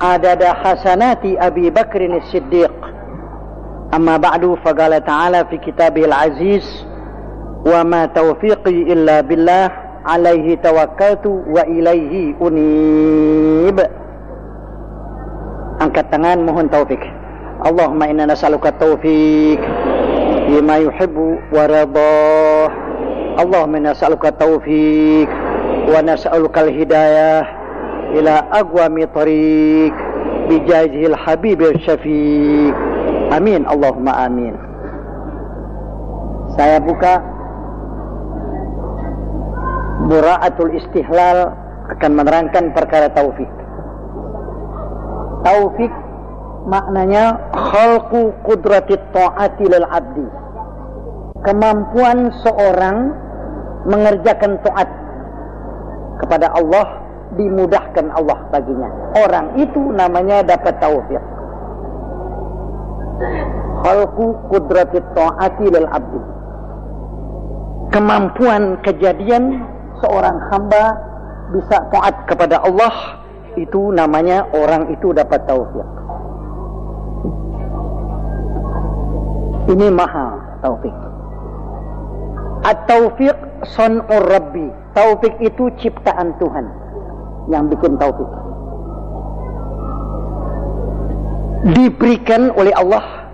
adada hasanati Abi Bakrin As-Siddiq. Amma ba'du, faqala ta'ala fi kitabihil aziz, wa ma taufiqi illa billah, alaihi tawakkaltu wa ilaihi unib. Angkat tangan, mohon taufik. Allahumma inna nas'aluka taufik bima yuhibbu wa radah. Allahumma inna nas'aluka taufik wa nas'aluka al-hidayah ila aqwami tariq bijazihil habibil syafiq. Amin, Allahumma amin. Saya buka Bura'atul Istihlal akan menerangkan perkara taufik. Taufik maknanya khalqu qudratit ta'ati lil abdi, kemampuan seorang mengerjakan taat kepada Allah, dimudahkan Allah baginya. Orang itu namanya dapat taufik. Khalqu qudratit ta'ati lil abdi, kemampuan kejadian seorang hamba bisa taat kepada Allah, itu namanya orang itu dapat taufik. Ini maha taufik. At-taufiq sun'ur Rabbi. Taufik itu ciptaan Tuhan yang bikin taufik. Diberikan oleh Allah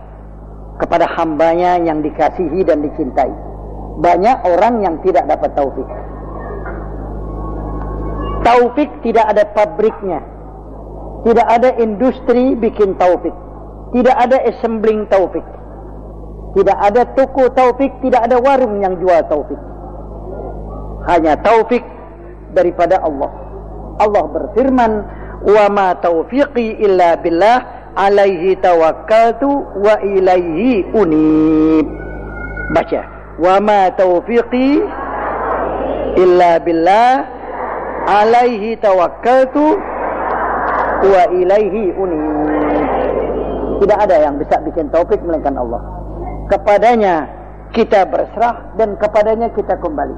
kepada hambanya yang dikasihi dan dicintai. Banyak orang yang tidak dapat taufik. Taufik tidak ada pabriknya, tidak ada industri bikin taufik, tidak ada assembling taufik, tidak ada toko taufik, tidak ada warung yang jual taufik. Hanya taufik daripada Allah. Allah berfirman, wa ma taufiqi illa billah, alaihi tawakkaltu wa ilaihi unib. Baca, wa ma taufiqi illa billah, alaihi tawakkaltu wa ilaihi unib. Tidak ada yang bisa bikin taufik melainkan Allah. Kepadanya kita berserah dan kepadanya kita kembali.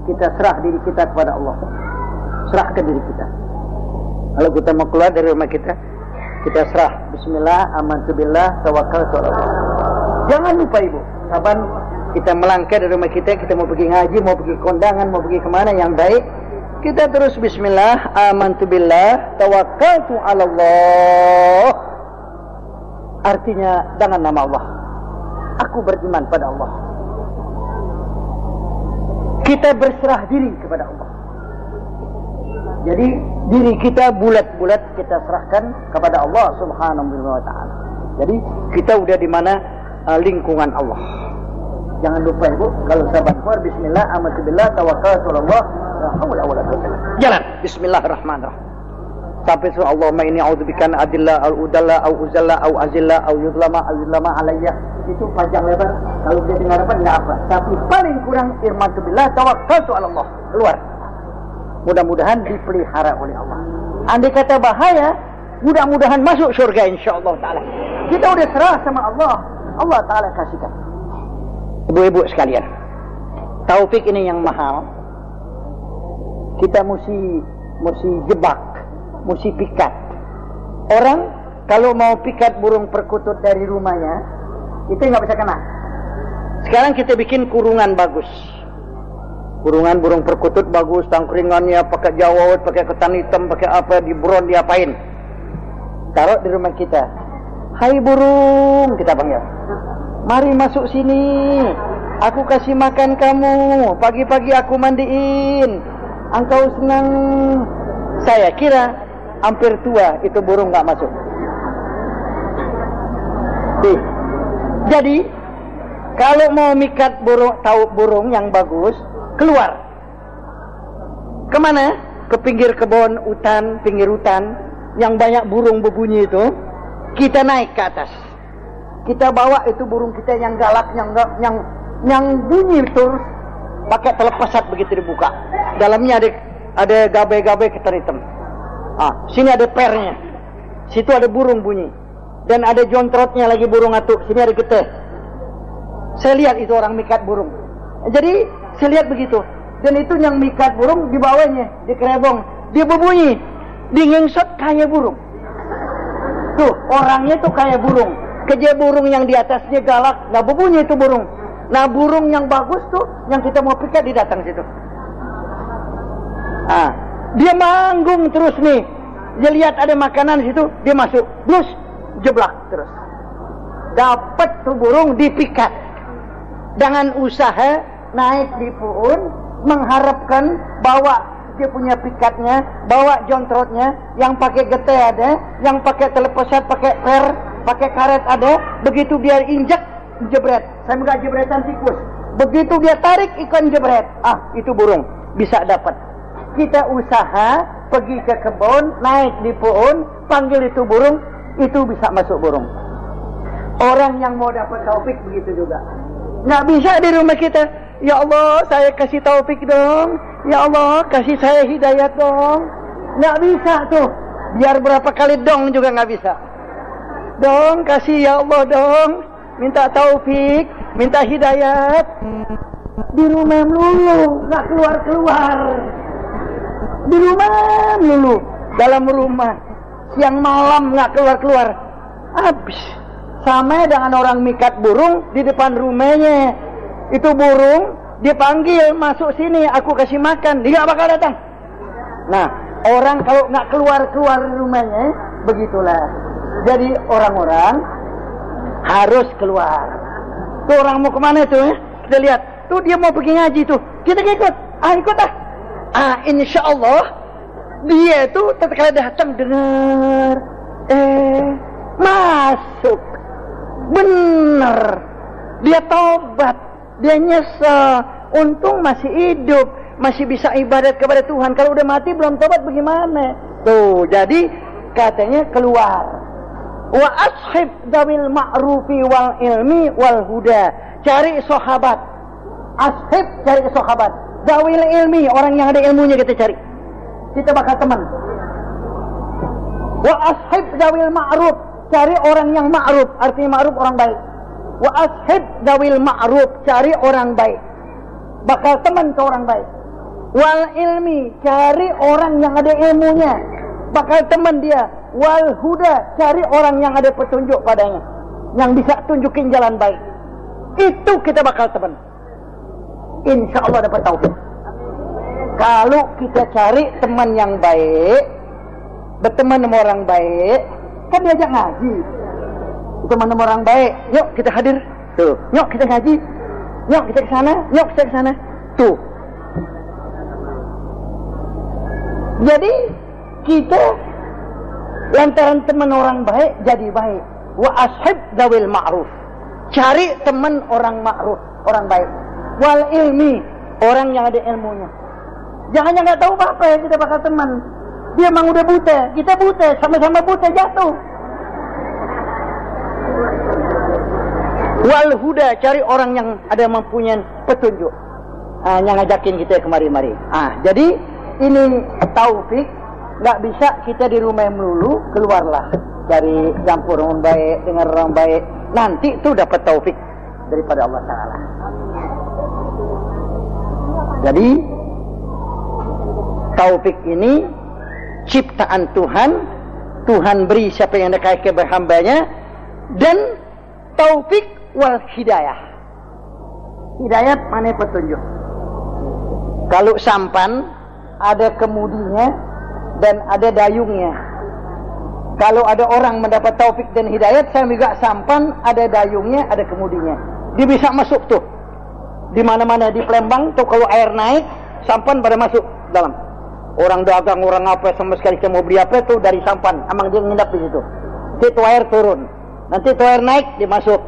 Kita serah diri kita kepada Allah. Serahkan diri kita. Kalau kita mau keluar dari rumah kita serah. Bismillah, amantu billah, tawakkaltu ala Allah. Jangan lupa ibu, kapan kita melangkah dari rumah kita mau pergi ngaji, mau pergi kondangan, mau pergi kemana yang baik, kita terus bismillah, amantu billah, tawakkaltu ala Allah. Artinya dengan nama Allah, aku beriman pada Allah. Kita berserah diri kepada Allah. Jadi diri kita bulat-bulat kita serahkan kepada Allah Subhanahu wa ta'ala. Jadi kita udah di mana lingkungan Allah. Jangan lupa ibu, kalau sahabat keluar bismillah, amantu billah, tawakkaltu ala Allah, la haula wala quwwata illa billah. Jalan bismillahirrahmanirrahim. Sampai surah Allahumma inni a'udzubika an adilla al-udalla au uzalla au azilla au yudlama alayya. Itu panjang lebar. Kalau dia dengar apa enggak apa. Tapi paling kurang amantu billah, tawakkaltu ala Allah. Keluar. Mudah-mudahan dipelihara oleh Allah. Andai kata bahaya, mudah-mudahan masuk surga insyaallah taala. Kita udah serah sama Allah. Allah taala kasihkan. Ibu-ibu sekalian, taufik ini yang mahal. Kita mesti jebak, mesti pikat. Orang kalau mau pikat burung perkutut dari rumahnya, itu nggak bisa kena. Sekarang kita bikin kurungan bagus. Kurungan burung perkutut bagus, tangkringannya pakai jawawut, pakai ketan hitam, pakai apa, dibron, diapain. Taruh di rumah kita. Hai burung, kita panggil. Mari masuk sini. Aku kasih makan kamu. Pagi-pagi aku mandiin. Engkau senang. Saya kira hampir tua itu burung nggak masuk. Jadi kalau mau mikat burung yang bagus, keluar. Kemana? Ke pinggir kebun, hutan, pinggir hutan yang banyak burung berbunyi itu. Kita naik ke atas. Kita bawa itu burung kita yang galak, yang bunyi terus, pakai telepasat begitu dibuka. Dalamnya ada gabe-gabe ketan hitam. Sini ada pernya. Situ ada burung bunyi. Dan ada jontrotnya lagi burung atuk. Sini ada geteh. Saya lihat itu orang mikat burung. Jadi saya lihat begitu. Dan itu yang mikat burung di bawahnya, di kerebong. Dia berbunyi. Di ngengsot kayak burung. Tuh, orangnya tuh kayak burung. Keje burung yang di atasnya galak, nggak berbunyi itu burung. Nah, burung yang bagus tuh, yang kita mau pikat, dia datang situ. Ah, dia manggung terus nih. Dia lihat ada makanan di situ, dia masuk, blus, jeblak terus. Dapat tuh burung dipikat. Dengan usaha naik di pohon, mengharapkan bawa dia punya pikatnya, bawa jontrotnya, yang pakai gete ada, yang pakai telepesat, pakai per, pakai karet ada. Begitu dia injak, jebret. Saya enggak jebretan tikus. Begitu dia tarik, ikan jebret. Ah, itu burung bisa dapat. Kita usaha pergi ke kebun, naik di pohon, panggil itu burung, itu bisa masuk burung. Orang yang mau dapat taufik begitu juga. Nggak bisa di rumah kita. Ya Allah, saya kasih taufik dong. Ya Allah, kasih saya hidayat dong. Nggak bisa tuh. Biar berapa kali dong juga nggak bisa. Dong, kasih ya Allah dong. Minta taufik, minta hidayat. Di rumah melulu, nggak keluar-keluar. Di rumah melulu. Dalam rumah. Siang malam nggak keluar-keluar. Habis. Sama dengan orang mikat burung di depan rumahnya. Itu burung dipanggil masuk sini, aku kasih makan, dia nggak bakal datang. Nah, orang kalau nggak keluar rumahnya, begitulah. Jadi orang-orang harus keluar. Tuh orang mau kemana tuh? Kita lihat. Tuh dia mau pergi ngaji tuh. Kita ikut. Ikut ah. Insya Allah dia tuh tatkala datang dengar, masuk. Bener, dia tobat, dia nyesel, untung masih hidup, masih bisa ibadat kepada Tuhan. Kalau udah mati belum tobat bagaimana? Tuh, jadi katanya keluar. Wa ashib dawil ma'rufi wal ilmi wal huda. Cari sahabat. Ashib, cari sahabat. Dawil ilmi, orang yang ada ilmunya kita cari. Kita bakal teman. Wa ashib dawil ma'ruf. Cari orang yang ma'ruf, artinya ma'ruf orang baik. Wa ashib dawil ma'ruf, cari orang baik. Bakal teman ke orang baik. Wal ilmi, cari orang yang ada ilmunya. Bakal teman dia. Wal huda, cari orang yang ada petunjuk padanya. Yang bisa tunjukin jalan baik. Itu kita bakal teman. Insya Allah dapat taufik. Kalau kita cari teman yang baik, berteman sama orang baik, kan diajak ngaji. Teman orang baik, yuk kita hadir. Tuh, yuk kita ngaji. Yuk kita ke sana, yuk kita ke sana. Tuh. Jadi kita lantaran teman orang baik jadi baik. Wa ashib dawil ma'ruf. Cari teman orang ma'ruf, orang baik. Wal ilmi, orang yang ada ilmunya. Jangan yang nggak tahu apa ya kita bakal teman. Dia memang udah buta, kita buta, sama-sama buta jatuh. Wal huda, cari orang yang ada mempunyai petunjuk. Yang ngajakin kita kemari-mari. Jadi ini taufik, nggak bisa kita di rumah melulu, keluarlah dari campur orang baik dengan orang baik. Nanti itu dapat taufik daripada Allah Taala. Jadi taufik ini ciptaan Tuhan. Tuhan beri siapa yang dekat kepada hambanya. Dan taufik wal hidayah. Hidayat mana petunjuk. Kalau sampan ada kemudinya dan ada dayungnya. Kalau ada orang mendapat taufik dan hidayat, saya juga sampan ada dayungnya, ada kemudinya. Dia bisa masuk tuh. Di mana-mana di Palembang tuh kalau air naik, sampan pada masuk dalam. Orang dagang, orang apa sama sekali mau beli apa tuh dari sampan, emang dia nginap di situ. Itu air turun. Nanti itu air naik, dia masuk.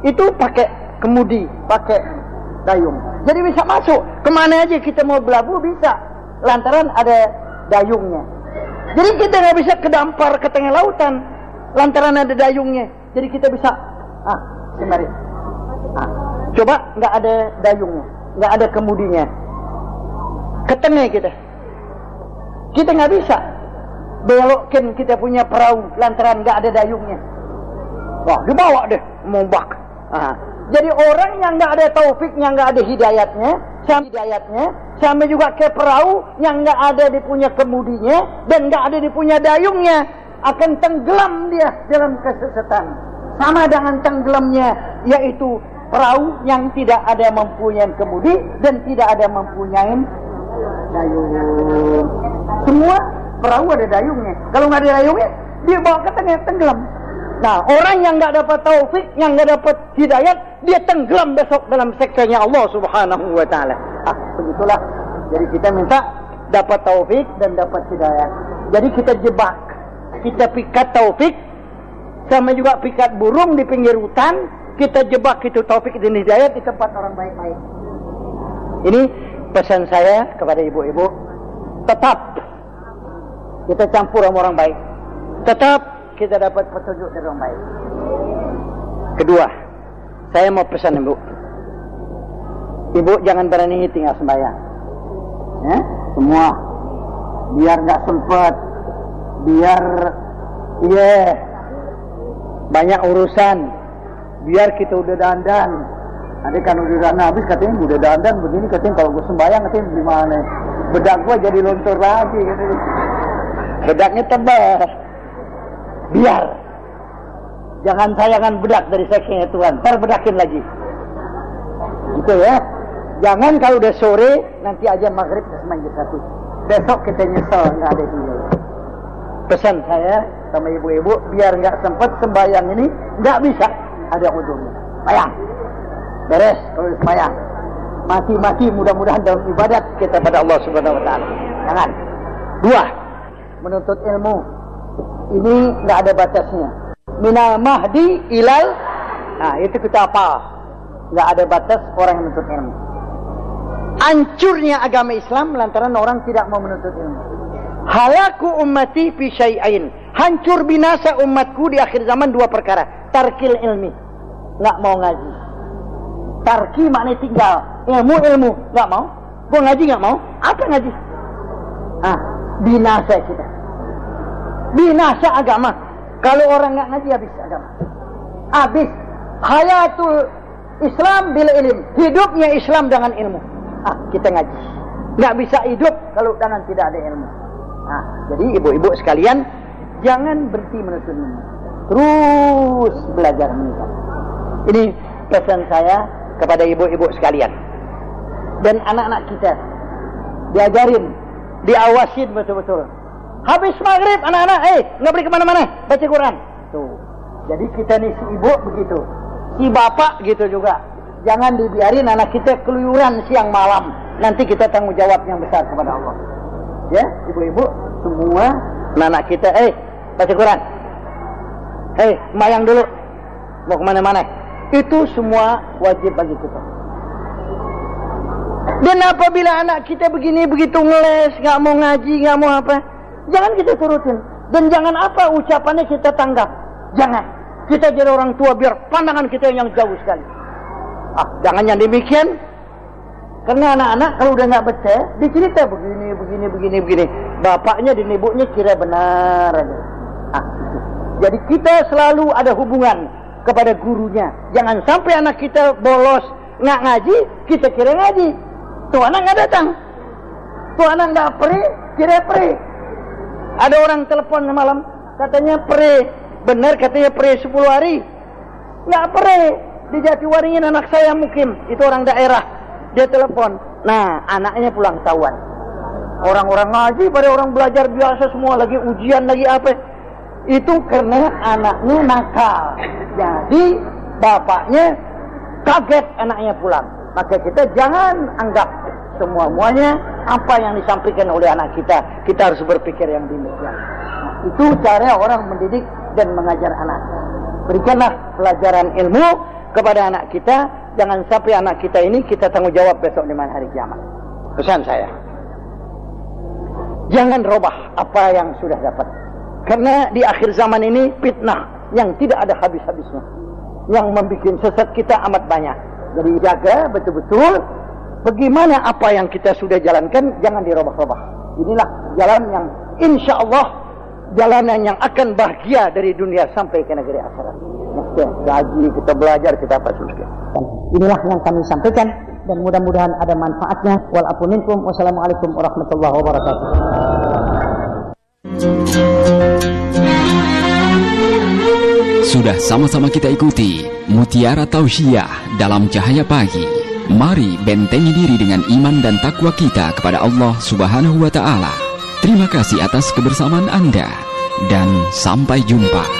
Itu pakai kemudi, pakai dayung. Jadi bisa masuk. Kemana aja kita mau belabuh bisa. Lantaran ada dayungnya. Jadi kita nggak bisa kedampar ke tengah lautan. Lantaran ada dayungnya. Jadi kita bisa, kemari. Coba nggak ada dayungnya, nggak ada kemudinya. Ke tengah kita. Kita nggak bisa belokkan kita punya perahu lantaran nggak ada dayungnya. Wah, dibawa deh, mombak. Jadi orang yang nggak ada taufiknya, nggak ada hidayatnya, sama juga ke perahu yang nggak ada di punya kemudinya dan nggak ada di punya dayungnya, akan tenggelam dia dalam kesesatan. Sama dengan tenggelamnya, yaitu perahu yang tidak ada mempunyai kemudi dan tidak ada mempunyai dayung. Semua perahu ada dayungnya. Kalau nggak ada dayungnya, dia bawa ke tengah, tenggelam. Nah, orang yang nggak dapat taufik, yang nggak dapat hidayat, dia tenggelam besok dalam seksanya Allah Subhanahu wa Ta'ala. Begitulah. Jadi kita minta dapat taufik dan dapat hidayat. Jadi kita jebak, kita pikat taufik, sama juga pikat burung di pinggir hutan, kita jebak itu taufik dan hidayat di tempat orang baik-baik. Ini pesan saya kepada ibu-ibu, tetap kita campur sama orang baik, tetap kita dapat petunjuk dari orang baik. Kedua, saya mau pesan ibu jangan berani tinggal sembahyang, ya? Semua biar nggak sempat, biar banyak urusan, biar kita udah dandan. Nanti kan udah dandan habis katanya udah dandan begini, katanya kalau gue sembahyang katanya gimana? Bedak gue jadi luntur lagi katanya. Bedaknya tebal. Biar jangan sayangan bedak dari seksinya Tuhan, ntar bedakin lagi. Gitu ya. Jangan kalau udah sore nanti aja maghrib sama jam 1. Besok kita nyesel nggak ada dulu. Pesan saya sama ibu-ibu, biar nggak sempat sembahyang ini, nggak bisa ada ujungnya. Bayang, beres kalau sembahyang. Mati-mati mudah-mudahan dalam ibadat kita pada Allah Subhanahu Wa Taala. Jangan. Dua, menuntut ilmu. Ini nggak ada batasnya. Minal mahdi ilal, nah itu kita apa? Nggak ada batas orang yang menuntut ilmu. Hancurnya agama Islam lantaran orang tidak mau menuntut ilmu. Halaku ummati fi syai'ain. Hancur binasa umatku di akhir zaman dua perkara. Tarkil ilmi, nggak mau ngaji. Tarki maknanya tinggal. Ilmu nggak mau. Gua ngaji nggak mau. Apa ngaji? Binasa kita. Binasa agama. Kalau orang nggak ngaji habis agama. Habis. Hayatul Islam bil ilm. Hidupnya Islam dengan ilmu. Kita ngaji. Nggak bisa hidup kalau dengan tidak ada ilmu. Jadi ibu-ibu sekalian, jangan berhenti menuntut ilmu. Terus belajar meningkat. Ini pesan saya kepada ibu-ibu sekalian. Dan anak-anak kita. Diajarin, diawasin betul-betul. Habis maghrib anak-anak, nggak boleh kemana-mana, baca Quran. Tuh. Jadi kita nih si ibu begitu, si bapak gitu juga. Jangan dibiarin anak kita keluyuran siang malam. Nanti kita tanggung jawab yang besar kepada Allah. Ya, ibu-ibu semua anak kita, baca Quran. Sembahyang dulu. Mau kemana-mana. Itu semua wajib bagi kita. Dan apabila anak kita begini begitu ngeles, nggak mau ngaji, nggak mau apa, jangan kita turutin. Dan jangan apa ucapannya kita tanggap. Jangan. Kita jadi orang tua biar pandangan kita yang jauh sekali. Jangan yang demikian. Karena anak-anak kalau udah nggak baca, dicerita begini. Bapaknya dan ibunya kira benar aja. Jadi kita selalu ada hubungan kepada gurunya. Jangan sampai anak kita bolos nggak ngaji, kita kira ngaji. Tuh anak nggak datang. Tuh anak nggak kira pre. Ada orang telepon malam, katanya pre. Benar katanya pre 10 hari. Nggak pre. Di Jatiwaringin anak saya mukim. Itu orang daerah. Dia telepon. Nah, anaknya pulang ketahuan. Orang-orang ngaji pada orang belajar biasa semua, lagi ujian, lagi apa. Itu karena anaknya nakal. Jadi bapaknya kaget anaknya pulang. Maka kita jangan anggap semua-muanya apa yang disampaikan oleh anak kita. Kita harus berpikir yang demikian. Itu cara orang mendidik dan mengajar anak. Berikanlah pelajaran ilmu kepada anak kita. Jangan sampai anak kita ini kita tanggung jawab besok di mana hari kiamat. Pesan saya. Jangan robah apa yang sudah dapat. Karena di akhir zaman ini fitnah yang tidak ada habis-habisnya. Yang membuat sesat kita amat banyak. Jadi jaga betul-betul bagaimana apa yang kita sudah jalankan, jangan dirobah-robah. Inilah jalan yang insya Allah jalanan yang akan bahagia dari dunia sampai ke negeri akhirat. Kita gaji, kita belajar, kita apa surga. Inilah yang kami sampaikan dan mudah-mudahan ada manfaatnya. Walaupun minkum. Wassalamualaikum warahmatullahi wabarakatuh. Sudah sama-sama kita ikuti Mutiara Tausiah dalam cahaya pagi. Mari bentengi diri dengan iman dan takwa kita kepada Allah Subhanahu wa Ta'ala. Terima kasih atas kebersamaan Anda dan sampai jumpa.